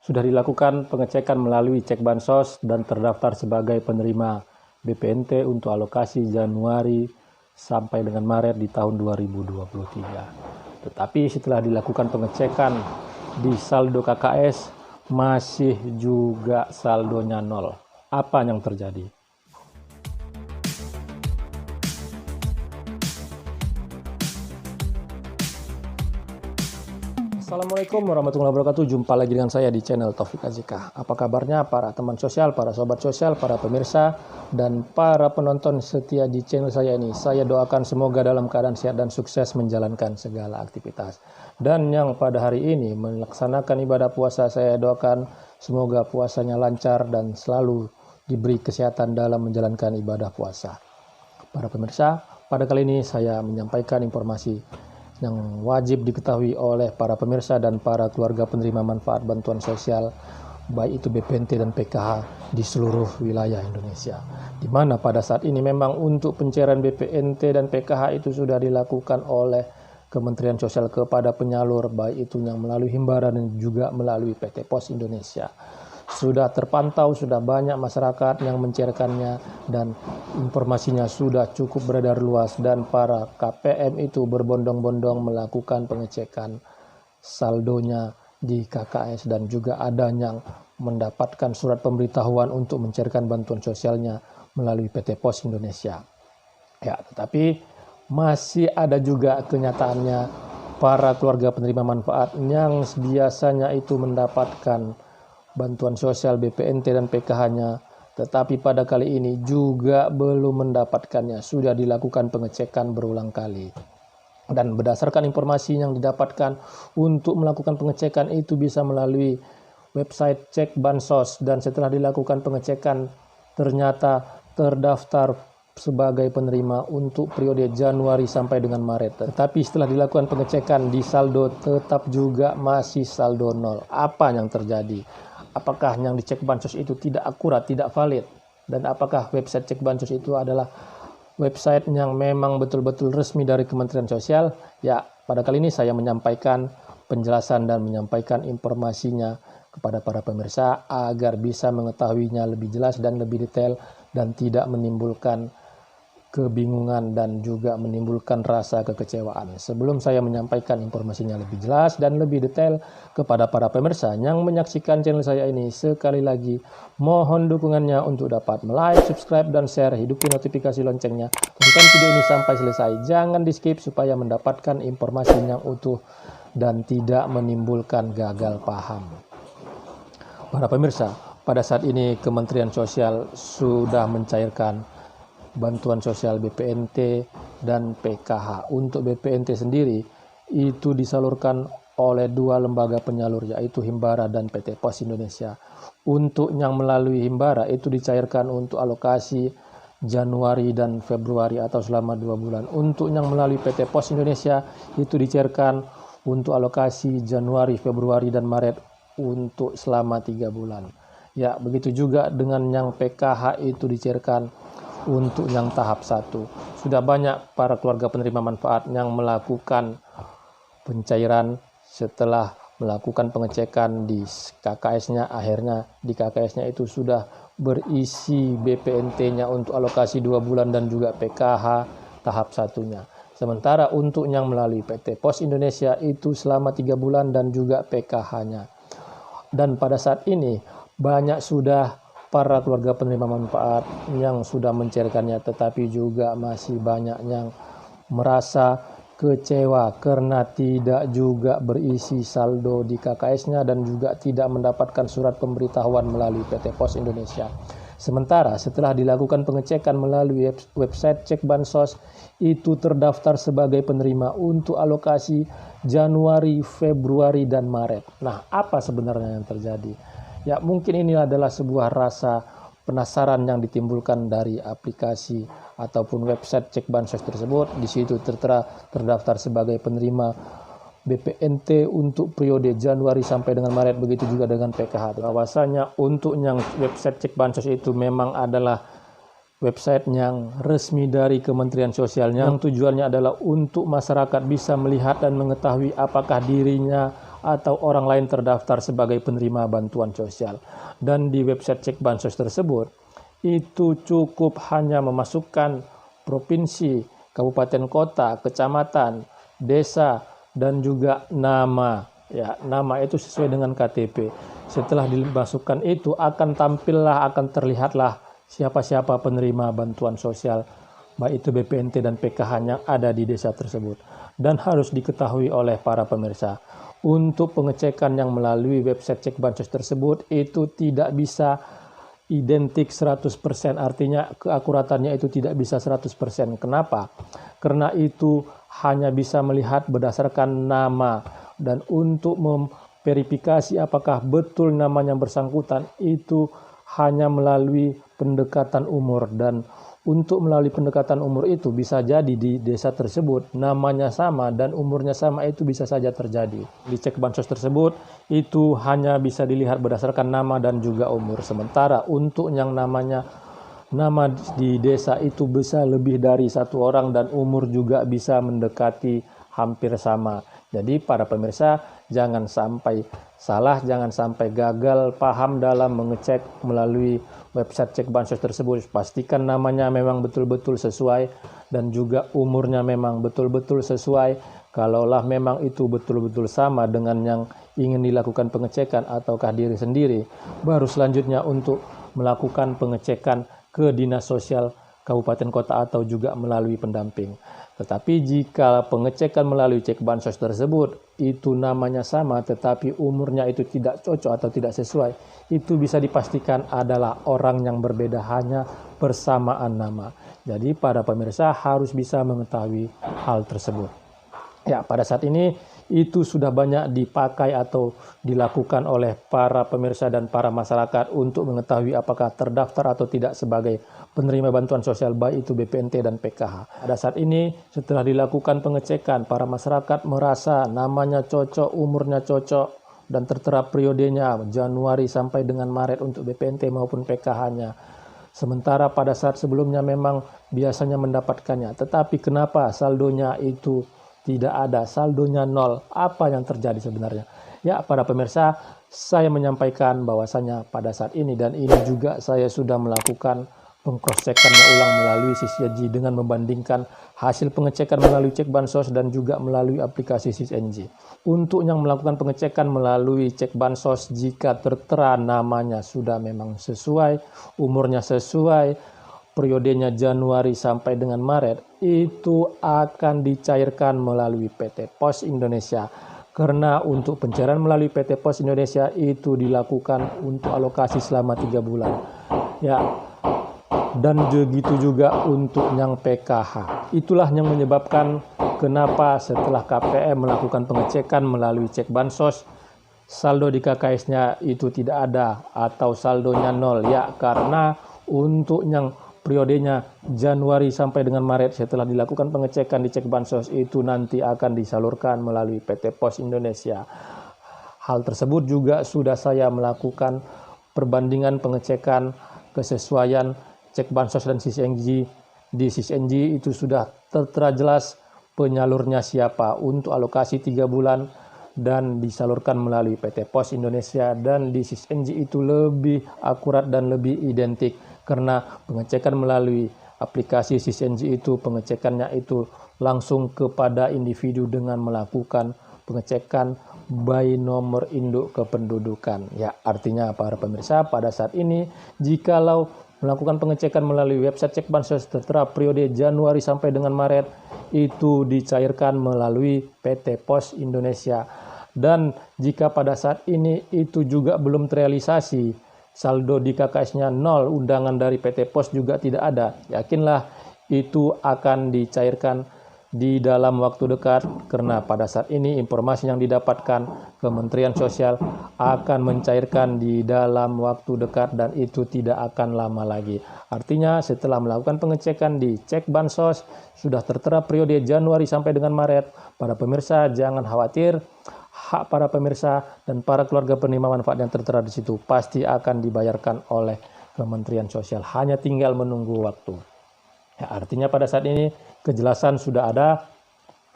sudah dilakukan pengecekan melalui cek bansos dan terdaftar sebagai penerima BPNT untuk alokasi Januari sampai dengan Maret di tahun 2023. Tetapi setelah dilakukan pengecekan di saldo KKS masih juga saldonya nol. Apa yang terjadi? Assalamualaikum warahmatullahi wabarakatuh. Jumpa lagi dengan saya di channel Taufik AZK. Apa kabarnya para teman sosial, para sobat sosial, para pemirsa, dan para penonton setia di channel saya ini? Saya doakan semoga dalam keadaan sehat dan sukses menjalankan segala aktivitas. Dan yang pada hari ini melaksanakan ibadah puasa, saya doakan semoga puasanya lancar dan selalu diberi kesehatan dalam menjalankan ibadah puasa. Para pemirsa, pada kali ini saya menyampaikan informasi yang wajib diketahui oleh para pemirsa dan para keluarga penerima manfaat bantuan sosial baik itu BPNT dan PKH di seluruh wilayah Indonesia, di mana pada saat ini memang untuk pencairan BPNT dan PKH itu sudah dilakukan oleh Kementerian Sosial kepada penyalur baik itu yang melalui Himbara dan juga melalui PT Pos Indonesia. Sudah terpantau, sudah banyak masyarakat yang mencairkannya dan informasinya sudah cukup beredar luas, dan para KPM itu berbondong-bondong melakukan pengecekan saldonya di KKS dan juga ada yang mendapatkan surat pemberitahuan untuk mencairkan bantuan sosialnya melalui PT Pos Indonesia. Ya, tetapi masih ada juga kenyataannya para keluarga penerima manfaat yang biasanya itu mendapatkan bantuan sosial BPNT dan PKH-nya, tetapi pada kali ini juga belum mendapatkannya. Sudah dilakukan pengecekan berulang kali. Dan berdasarkan informasi yang didapatkan untuk melakukan pengecekan itu bisa melalui website cek bansos, dan setelah dilakukan pengecekan ternyata terdaftar sebagai penerima untuk periode Januari sampai dengan Maret. Tetapi setelah dilakukan pengecekan di saldo tetap juga masih saldo nol. Apa yang terjadi? Apakah yang dicek bansos itu tidak akurat, tidak valid? Dan apakah website cek bansos itu adalah website yang memang betul-betul resmi dari Kementerian Sosial? Ya, pada kali ini saya menyampaikan penjelasan dan menyampaikan informasinya kepada para pemirsa agar bisa mengetahuinya lebih jelas dan lebih detail dan tidak menimbulkan kebingungan dan juga menimbulkan rasa kekecewaan. Sebelum saya menyampaikan informasinya lebih jelas dan lebih detail kepada para pemirsa yang menyaksikan channel saya ini, sekali lagi mohon dukungannya untuk dapat like, subscribe, dan share. Hidupi notifikasi loncengnya. Tonton video ini sampai selesai. Jangan di skip supaya mendapatkan informasi yang utuh dan tidak menimbulkan gagal paham. Para pemirsa, pada saat ini Kementerian Sosial sudah mencairkan bantuan sosial BPNT dan PKH. Untuk BPNT sendiri itu disalurkan oleh dua lembaga penyalur yaitu Himbara dan PT Pos Indonesia. Untuk yang melalui Himbara itu dicairkan untuk alokasi Januari dan Februari atau selama 2 bulan. Untuk yang melalui PT Pos Indonesia itu dicairkan untuk alokasi Januari, Februari, dan Maret untuk selama 3 bulan. Ya, begitu juga dengan yang PKH itu dicairkan untuk yang tahap 1. Sudah banyak para keluarga penerima manfaat yang melakukan pencairan setelah melakukan pengecekan di KKS-nya. Akhirnya di KKS-nya itu sudah berisi BPNT-nya untuk alokasi 2 bulan dan juga PKH tahap 1-nya. Sementara untuk yang melalui PT Pos Indonesia itu selama 3 bulan dan juga PKH-nya. Dan pada saat ini banyak sudah para keluarga penerima manfaat yang sudah mencairkannya, tetapi juga masih banyak yang merasa kecewa karena tidak juga berisi saldo di KKS-nya dan juga tidak mendapatkan surat pemberitahuan melalui PT Pos Indonesia. Sementara setelah dilakukan pengecekan melalui website cek bansos itu terdaftar sebagai penerima untuk alokasi Januari, Februari, dan Maret. Nah, apa sebenarnya yang terjadi? Ya, mungkin ini adalah sebuah rasa penasaran yang ditimbulkan dari aplikasi ataupun website cek bansos tersebut. Di situ terdaftar sebagai penerima BPNT untuk periode Januari sampai dengan Maret, begitu juga dengan PKH. Bahwasanya untuk yang website cek bansos itu memang adalah website yang resmi dari Kementerian Sosial, yang tujuannya adalah untuk masyarakat bisa melihat dan mengetahui apakah dirinya atau orang lain terdaftar sebagai penerima bantuan sosial. Dan di website Cek Bansos tersebut, itu cukup hanya memasukkan provinsi, kabupaten kota, kecamatan, desa, dan juga nama. Ya, nama itu sesuai dengan KTP. Setelah dimasukkan itu akan terlihatlah siapa-siapa penerima bantuan sosial, baik itu BPNT dan PKH yang ada di desa tersebut. Dan harus diketahui oleh para pemirsa, untuk pengecekan yang melalui website Cek Bansos tersebut itu tidak bisa identik 100%, artinya keakuratannya itu tidak bisa 100%. Kenapa? Karena itu hanya bisa melihat berdasarkan nama, dan untuk memverifikasi apakah betul namanya bersangkutan itu hanya melalui pendekatan umur. Dan untuk melalui pendekatan umur itu bisa jadi di desa tersebut namanya sama dan umurnya sama, itu bisa saja terjadi. Di Cek Bansos tersebut itu hanya bisa dilihat berdasarkan nama dan juga umur. Sementara untuk yang nama di desa itu bisa lebih dari satu orang dan umur juga bisa mendekati hampir sama. Jadi para pemirsa jangan sampai salah, jangan sampai gagal paham dalam mengecek melalui website Cek Bansos tersebut. Pastikan namanya memang betul-betul sesuai dan juga umurnya memang betul-betul sesuai. Kalaulah memang itu betul-betul sama dengan yang ingin dilakukan pengecekan ataukah diri sendiri, baru selanjutnya untuk melakukan pengecekan ke Dinas Sosial Kabupaten Kota atau juga melalui pendamping. Tetapi jika pengecekan melalui Cek Bansos tersebut itu namanya sama tetapi umurnya itu tidak cocok atau tidak sesuai, itu bisa dipastikan adalah orang yang berbeda, hanya persamaan nama. Jadi para pemirsa harus bisa mengetahui hal tersebut. Ya, pada saat ini itu sudah banyak dipakai atau dilakukan oleh para pemirsa dan para masyarakat untuk mengetahui apakah terdaftar atau tidak sebagai penerima bantuan sosial, baik itu BPNT dan PKH. Pada saat ini setelah dilakukan pengecekan, para masyarakat merasa namanya cocok, umurnya cocok, dan tertera periodenya Januari sampai dengan Maret untuk BPNT maupun PKH-nya. Sementara pada saat sebelumnya memang biasanya mendapatkannya, tetapi kenapa saldonya itu tidak ada, saldonya nol? Apa yang terjadi sebenarnya? Ya, para pemirsa, saya menyampaikan bahwasanya pada saat ini, dan ini juga saya sudah melakukan pengcross-checkannya ulang melalui SysNG dengan membandingkan hasil pengecekan melalui Cek Bansos dan juga melalui aplikasi SysNG. Untuk yang melakukan pengecekan melalui Cek Bansos, jika tertera namanya sudah memang sesuai, umurnya sesuai, periodenya Januari sampai dengan Maret, itu akan dicairkan melalui PT Pos Indonesia. Karena untuk pencairan melalui PT Pos Indonesia itu dilakukan untuk alokasi selama 3 bulan. Ya, dan begitu juga untuk yang PKH. Itulah yang menyebabkan kenapa setelah KPM melakukan pengecekan melalui Cek Bansos, saldo di KKS-nya itu tidak ada atau saldonya nol. Ya, karena untuk yang periodenya Januari sampai dengan Maret setelah dilakukan pengecekan di Cek Bansos itu nanti akan disalurkan melalui PT Pos Indonesia. Hal tersebut juga sudah saya melakukan perbandingan pengecekan kesesuaian Cek Bansos dan SysNG. Di SysNG itu sudah tertera jelas penyalurnya siapa untuk alokasi 3 bulan dan disalurkan melalui PT Pos Indonesia, dan di SysNG itu lebih akurat dan lebih identik. Karena pengecekan melalui aplikasi SysNG itu pengecekannya itu langsung kepada individu dengan melakukan pengecekan by nomor induk kependudukan. Ya, artinya para pemirsa, pada saat ini jikalau melakukan pengecekan melalui website Cek Bansos tertera periode Januari sampai dengan Maret, itu dicairkan melalui PT Pos Indonesia. Dan jika pada saat ini itu juga belum terrealisasi, saldo di KKS-nya nol, undangan dari PT Pos juga tidak ada, yakinlah itu akan dicairkan di dalam waktu dekat. Karena pada saat ini informasi yang didapatkan Kementerian Sosial akan mencairkan di dalam waktu dekat dan itu tidak akan lama lagi. Artinya setelah melakukan pengecekan di Cek Bansos sudah tertera periode Januari sampai dengan Maret, para pemirsa jangan khawatir. Hak para pemirsa dan para keluarga penerima manfaat yang tertera di situ pasti akan dibayarkan oleh Kementerian Sosial. Hanya tinggal menunggu waktu. Ya, artinya pada saat ini kejelasan sudah ada,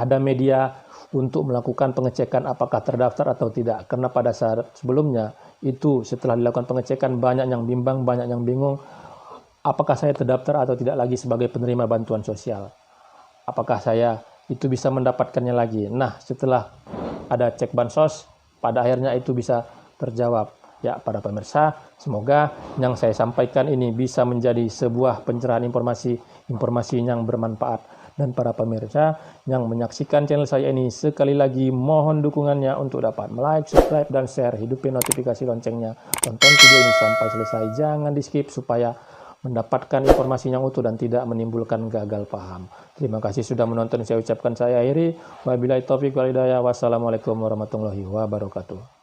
ada media untuk melakukan pengecekan apakah terdaftar atau tidak. Karena pada saat sebelumnya itu setelah dilakukan pengecekan banyak yang bimbang, banyak yang bingung apakah saya terdaftar atau tidak lagi sebagai penerima bantuan sosial. Apakah saya itu bisa mendapatkannya lagi. Nah, setelah ada cek bansos, pada akhirnya itu bisa terjawab. Ya, para pemirsa, semoga yang saya sampaikan ini bisa menjadi sebuah pencerahan informasi yang bermanfaat. Dan para pemirsa yang menyaksikan channel saya ini, sekali lagi mohon dukungannya untuk dapat like, subscribe, dan share. Hidupin notifikasi loncengnya. Tonton video ini sampai selesai, jangan di skip supaya mendapatkan informasi yang utuh dan tidak menimbulkan gagal paham. Terima kasih sudah menonton. Saya ucapkan saya akhiri. Wabillahi taufiq wal hidayah. Wassalamualaikum warahmatullahi wabarakatuh.